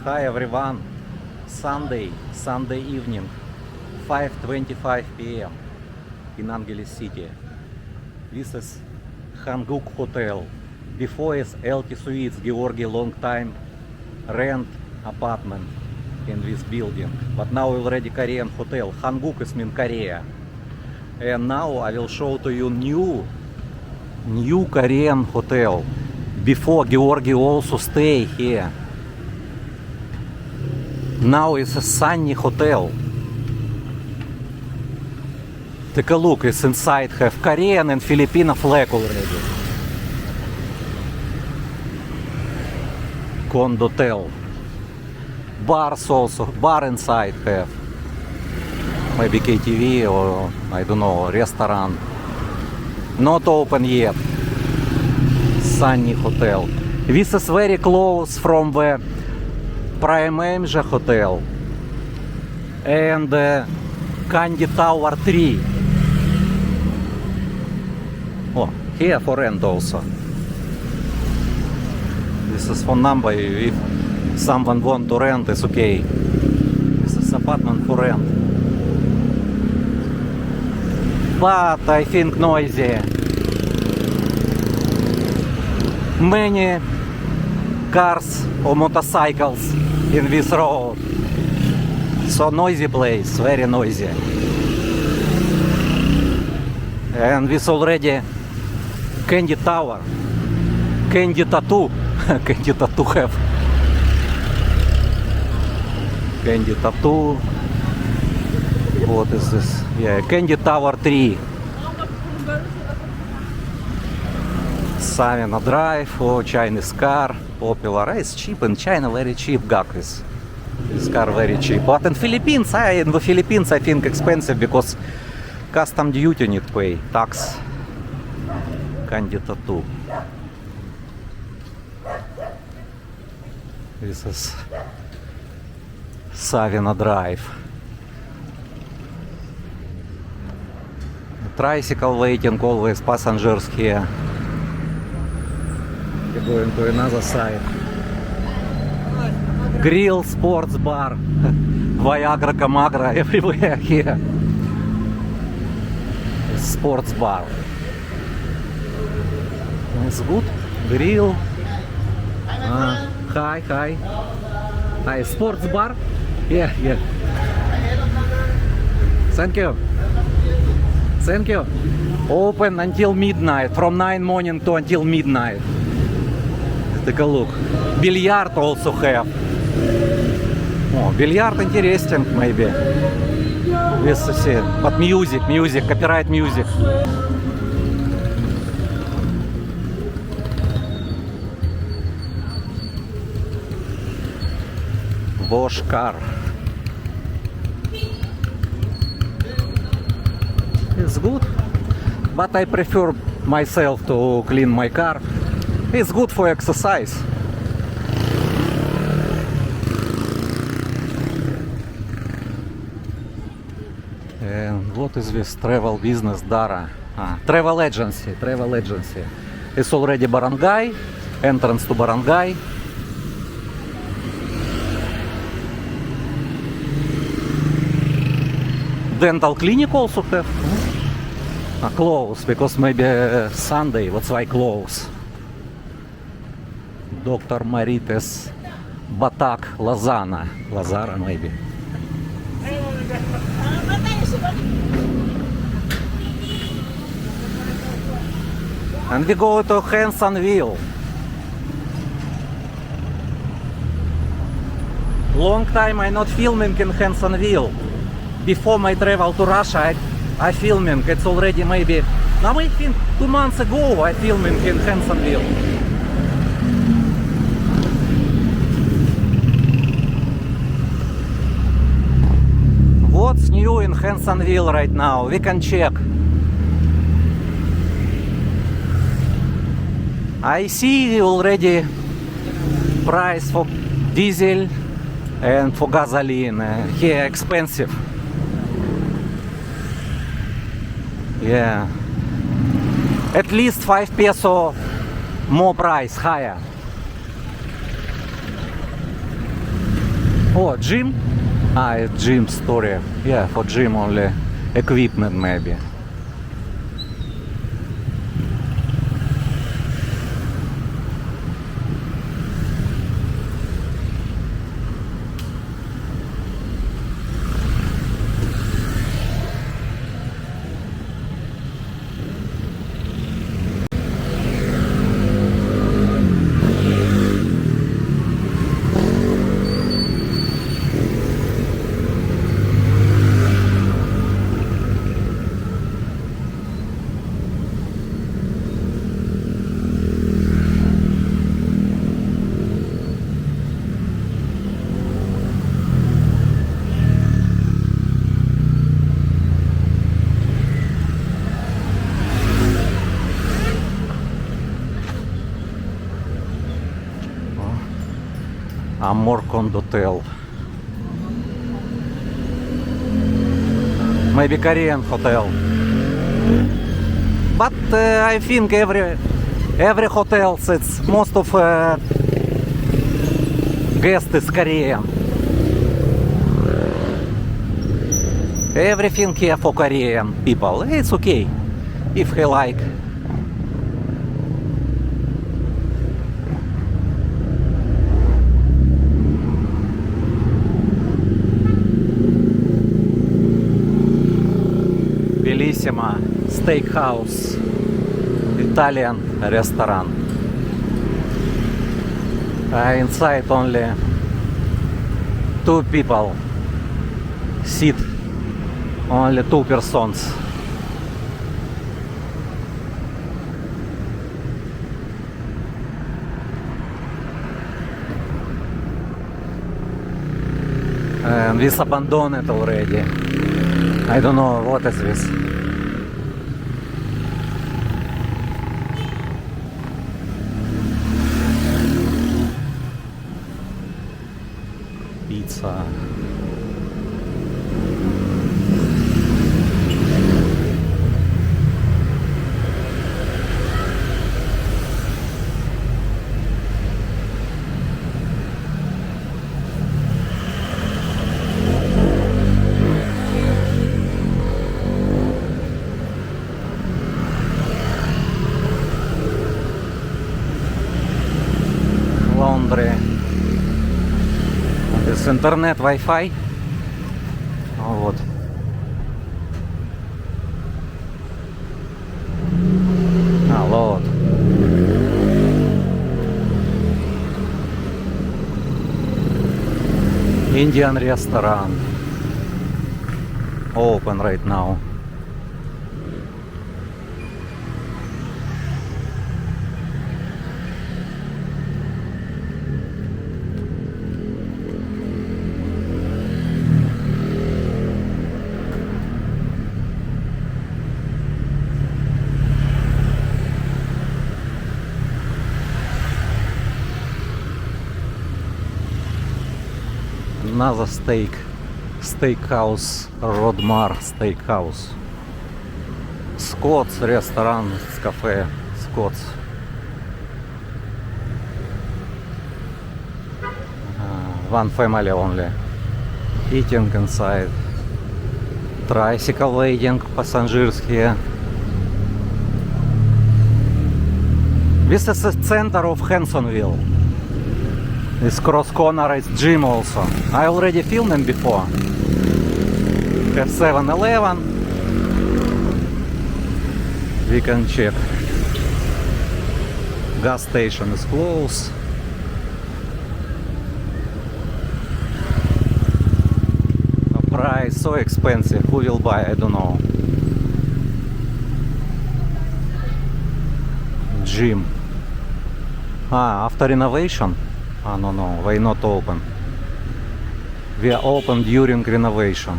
Hi everyone. Sunday evening, 5:25 p.m. in Angeles City. This is Hanguk Hotel. Before is LT Suites, Georgi long time rent apartment in this building. But now already Korean hotel. Hanguk is mean Korea. And now I will show to you new Korean hotel. Before Georgi also stay here. Now it's a sunny hotel. Take a look, it's inside have Korean and Filipino flag already. Condotel. Bars also, bar inside have. Maybe KTV or I don't know, restaurant. Not open yet. Sunny hotel. This is very close from the Prime Asia Hotel and Candy Tower 3. Oh, here for rent also. This is phone number. If someone want to rent, it's okay. This is apartment for rent. But I think noisy. Many cars or motorcycles in this road. So noisy place, very noisy. And this already Candy Tower, Candy Tattoo, Candy Tattoo have. Candy Tattoo. What is this? Yeah, Candy Tower 3. Savina Drive, or Chinese car, popular. It's cheap in China, very cheap, Gakris. This car very cheap. But in Philippines, I think expensive because custom duty need pay, tax. Candy Tattoo. This is Savina Drive. Tricycle waiting, always passengers here. Going to another side. Grill, sports bar, Viagra, Camagra, everywhere here. Sports bar. It's good. Grill. Hi, sports bar. Yeah. Thank you. Open until midnight, from 9 morning to until midnight. Take a look. Billiard also have. Oh, billiard interesting, maybe. Let's see. But music, copyright music. Wash car. It's good, but I prefer myself to clean my car. It's good for exercise. And what is this travel business, Dara? Travel agency. It's already Barangay, entrance to Barangay. Dental clinic also have. Closed because maybe Sunday, that's why close. Dr. Marites Batak Lazara maybe. And we go to Hansonville. Long time I not filming in Hansonville. Before my travel to Russia, I filming. It's already maybe, now I think 2 months ago I filming in Hansonville. What's new in Hansonville right now? We can check. I see already price for diesel and for gasoline. Here expensive. Yeah. At least 5 peso more price higher. Oh, gym? It's gym story. Yeah, for gym only equipment maybe. Amor Condotel. Maybe Korean hotel. But I think every hotel it's most of guests is Korean. Everything here for Korean people. It's okay if he like. Bellissima Steakhouse, Italian restaurant. Inside only 2 people sit, only 2 persons. And this abandoned already. I don't know what is this. Pizza. Laundry. This internet Wi-Fi. Вот. Вот. Indian restaurant. Open right now. Another steakhouse, Rodmar Steakhouse. Scott's restaurant, cafe, Scott's. One family only. Eating inside. Tricycle waiting, пассажирские. This is the center of Hansonville. This cross corner is gym also. I already filmed them before. Have 7-Eleven. We can check. Gas station is closed. Price so expensive. Who will buy? I don't know. Gym. After renovation? No, why not open? We are open during renovation.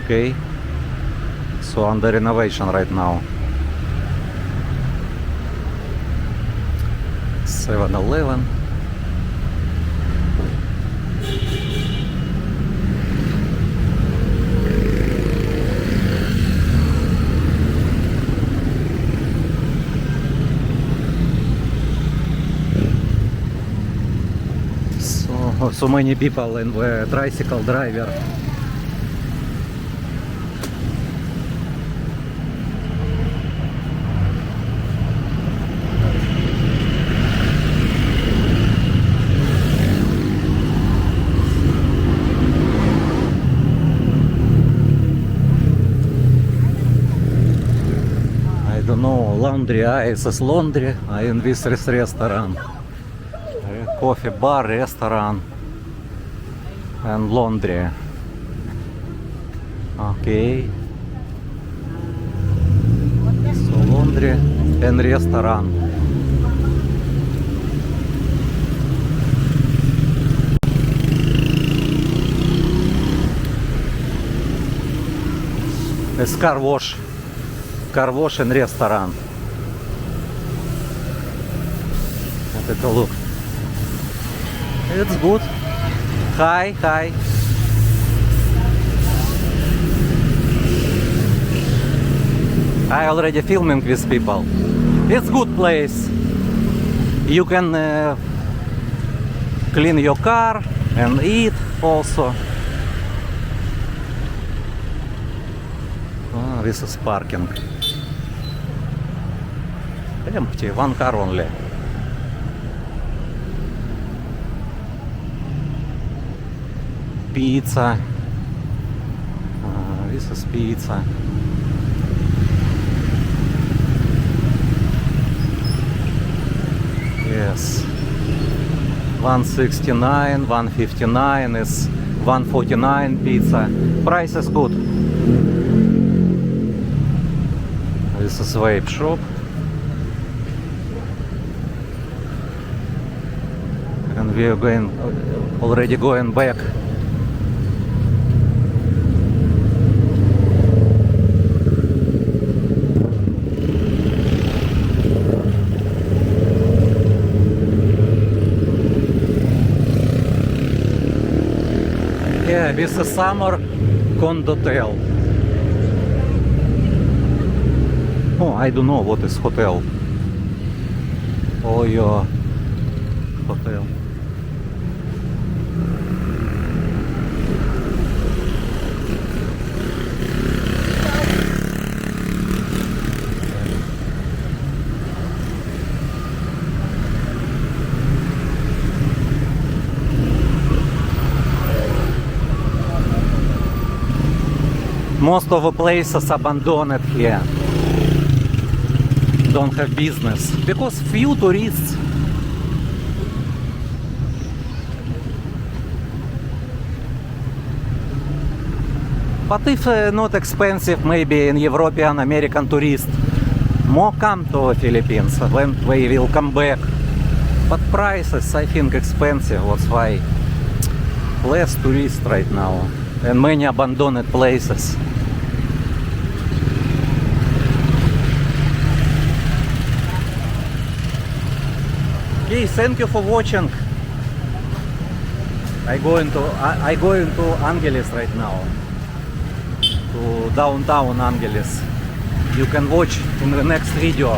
Okay. So under renovation right now. 7-Eleven. so many people in the tricycle driver. I don't know, laundry, it's a laundry in this restaurant. Coffee bar, restaurant and laundry. Okay. So laundry and restaurant. It's car wash and restaurant. Take a look. It's good. Hi. I already filming with people. It's good place. You can clean your car and eat also. Oh, this is parking. Empty, one car only. Pizza. This is pizza. Yes. 169, 159 is 149 pizza. Price is good. This is vape shop. And we are already going back. Yeah, this is summer condotel. Oh, I don't know what is hotel. Oh, your hotel. Most of the places abandoned here. Don't have business because few tourists. But if not expensive, maybe in European, American tourists more come to Philippines when they will come back. But prices, I think, expensive. That's why less tourists right now and many abandoned places. Okay, thank you for watching. I going to Angeles right now, to downtown Angeles. You can watch in the next video.